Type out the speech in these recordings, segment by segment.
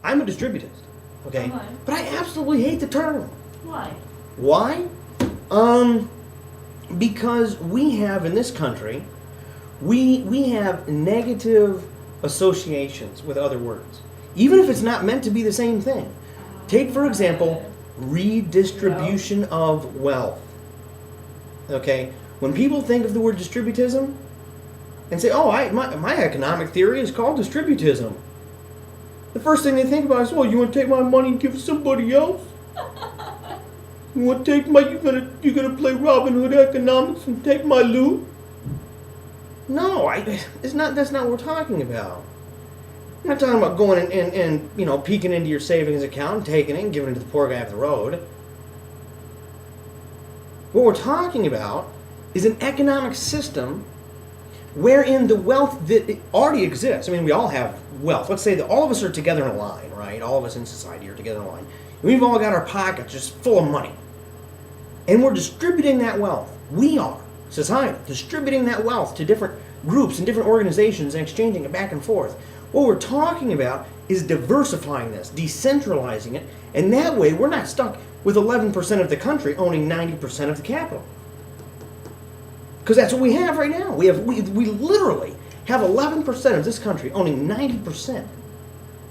I'm a distributist, okay? Why? But I absolutely hate the term. Why? Why? Because we have in this country, we have negative associations with other words, even if it's not meant to be the same thing. Take, for example, redistribution of wealth. Okay? When people think of the word distributism and say, oh, my economic theory is called distributism, the first thing they think about is, well, you want to take my money and give it to somebody else? You want to take you're gonna play Robin Hood economics and take my loot? No, that's not what we're talking about. I'm not talking about going and peeking into your savings account and taking it and giving it to the poor guy up the road. What we're talking about is an economic system wherein the wealth that already exists. I mean, we all have wealth. Let's say that all of us are together in a line, right? All of us in society are together in a line. And we've all got our pockets just full of money. And we're distributing that wealth. We are, society, distributing that wealth to different groups and different organizations and exchanging it back and forth. What we're talking about is diversifying this, decentralizing it, and that way we're not stuck with 11% of the country owning 90% of the capital. Because that's what we have right now. We literally have 11% of this country owning 90%.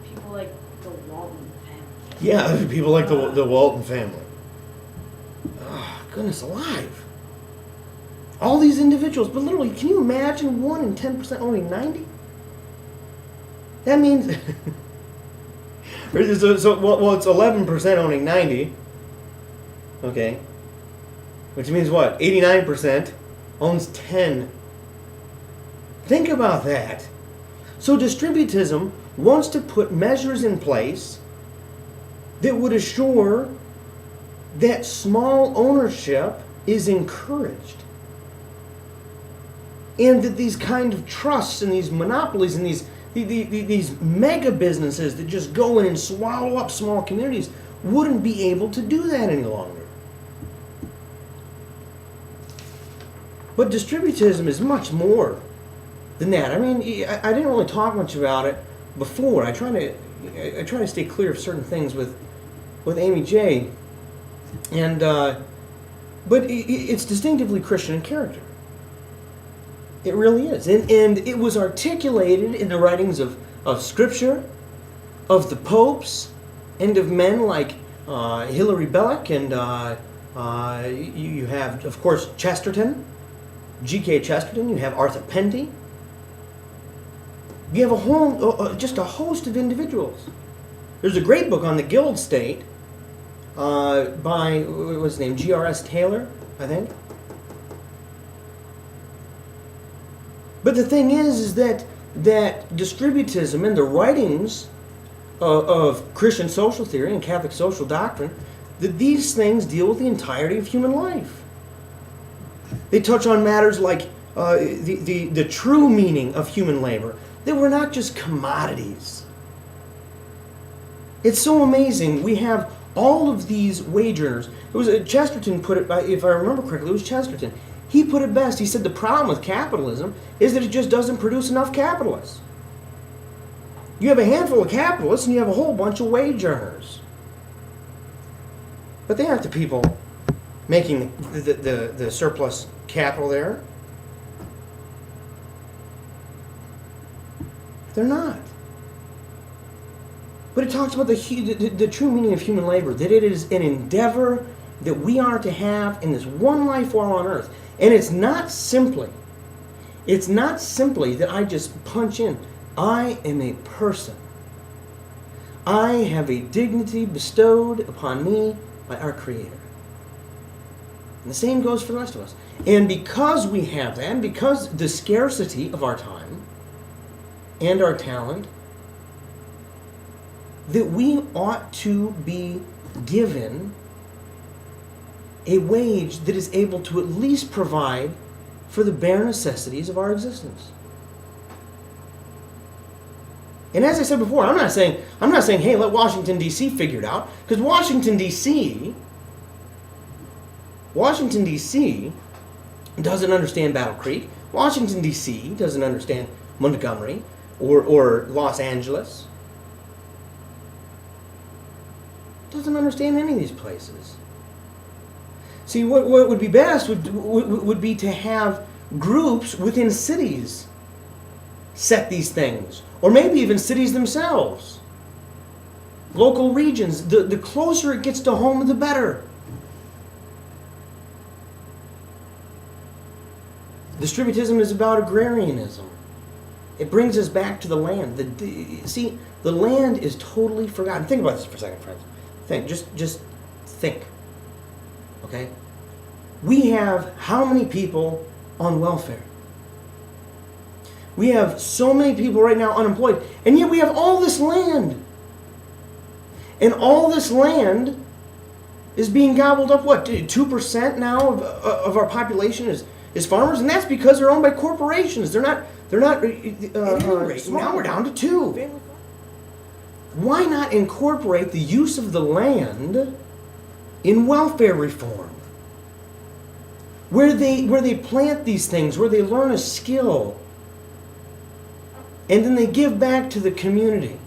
People like the Walton family. Yeah, people like the Walton family. Oh, goodness alive. All these individuals, but literally, can you imagine 1 in 10% owning 90? That means, it's 11% owning 90, okay, which means what? 89% owns 10. Think about that. So distributism wants to put measures in place that would assure that small ownership is encouraged. And that these kind of trusts and these monopolies and these mega businesses that just go in and swallow up small communities wouldn't be able to do that any longer. But distributism is much more than that. I mean, I didn't really talk much about it before. I try to stay clear of certain things with Amy J. And but it's distinctively Christian in character. It really is. And it was articulated in the writings of Scripture, of the popes, and of men like Hilary Belloc, and you have, of course, Chesterton, G.K. Chesterton, you have Arthur Penty. You have a whole, just a host of individuals. There's a great book on the Guild State by, what was his name, G.R.S. Taylor, I think. But the thing is that distributism and the writings of Christian social theory and Catholic social doctrine, that these things deal with the entirety of human life. They touch on matters like the true meaning of human labor, that we're not just commodities. It's so amazing. We have all of these wage earners. It was Chesterton put it, if I remember correctly, it was Chesterton. He put it best. He said the problem with capitalism is that it just doesn't produce enough capitalists. You have a handful of capitalists and you have a whole bunch of wage earners. But they aren't the people making the surplus capital there. They're not. But it talks about the true meaning of human labor, that it is an endeavor that we are to have in this one life while on earth. And it's not simply that I just punch in. I am a person. I have a dignity bestowed upon me by our Creator. And the same goes for the rest of us. And because we have that, and because the scarcity of our time and our talent, that we ought to be given a wage that is able to at least provide for the bare necessities of our existence. And as I said before, I'm not saying, hey, let Washington, D.C. figure it out, because Washington, D.C. doesn't understand Battle Creek. Washington, D.C. doesn't understand Montgomery or Los Angeles. Doesn't understand any of these places. See, what would be best would be to have groups within cities set these things, or maybe even cities themselves. Local regions. The closer it gets to home, the better. Distributism is about agrarianism. It brings us back to the land. The land is totally forgotten. Think about this for a second, friends. Think. Just think. Okay? We have how many people on welfare? We have so many people right now unemployed, and yet we have all this land. And all this land is being gobbled up. What, 2% now of our population is farmers, and that's because they're owned by corporations. They're not. Now we're down to 2. Why not incorporate the use of the land in welfare reform, where they plant these things, where they learn a skill, and then they give back to the community?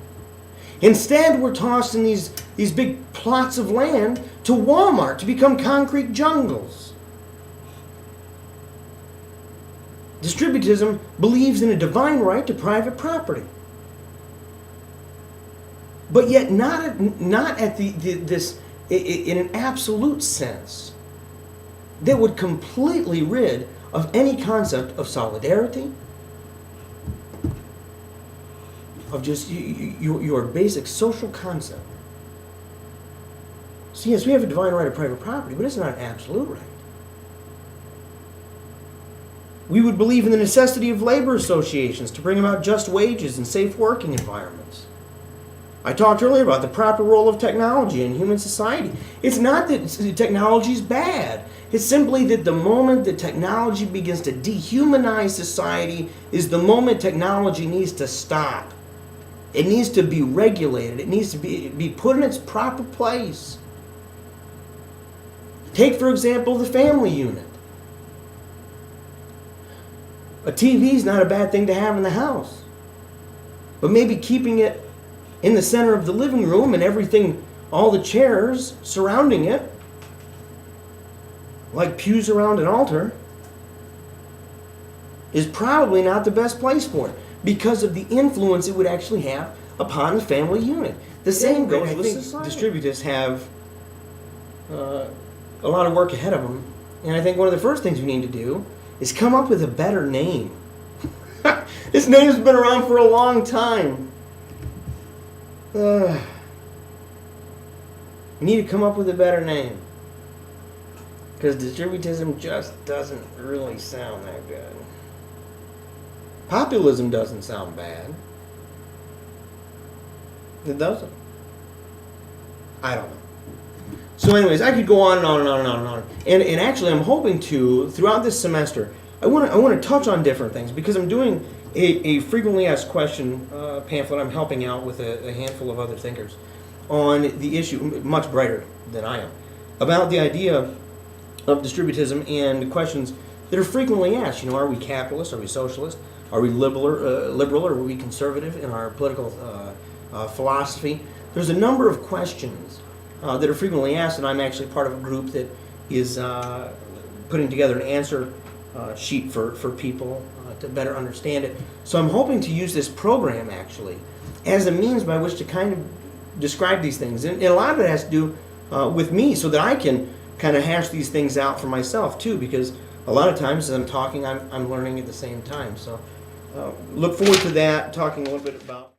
Instead, we're tossed in these big plots of land to Walmart to become concrete jungles. Distributism believes in a divine right to private property, but yet not at this in an absolute sense that would completely rid of any concept of solidarity, of just your basic social concept. So yes, we have a divine right of private property, but it's not an absolute right. We would believe in the necessity of labor associations to bring about just wages and safe working environments. I talked earlier about the proper role of technology in human society. It's not that technology is bad. It's simply that the moment that technology begins to dehumanize society is the moment technology needs to stop. It needs to be regulated. It needs to be put in its proper place. Take, for example, the family unit. A TV is not a bad thing to have in the house. But maybe keeping it in the center of the living room and everything, all the chairs surrounding it, like pews around an altar, is probably not the best place for it because of the influence it would actually have upon the family unit. The same goes with society. Distributists have a lot of work ahead of them, and I think one of the first things we need to do is come up with a better name. This name's been around for a long time. We need to come up with a better name, because distributism just doesn't really sound that good. Populism doesn't sound bad. It doesn't. I don't know. So anyways, I could go on and on and on and on and on. And actually, I'm hoping to, throughout this semester, I want to touch on different things, because I'm doing a frequently asked question pamphlet. I'm helping out with a handful of other thinkers on the issue, much brighter than I am, about the idea of distributism and questions that are frequently asked. You know, are we capitalist? Are we socialist? Are we liberal or are we conservative in our political philosophy? There's a number of questions that are frequently asked, and I'm actually part of a group that is putting together an answer sheet for people to better understand it. So I'm hoping to use this program actually as a means by which to kind of describe these things. And a lot of it has to do with me, so that I can kind of hash these things out for myself too, because a lot of times as I'm talking, I'm learning at the same time. So look forward to that, talking a little bit about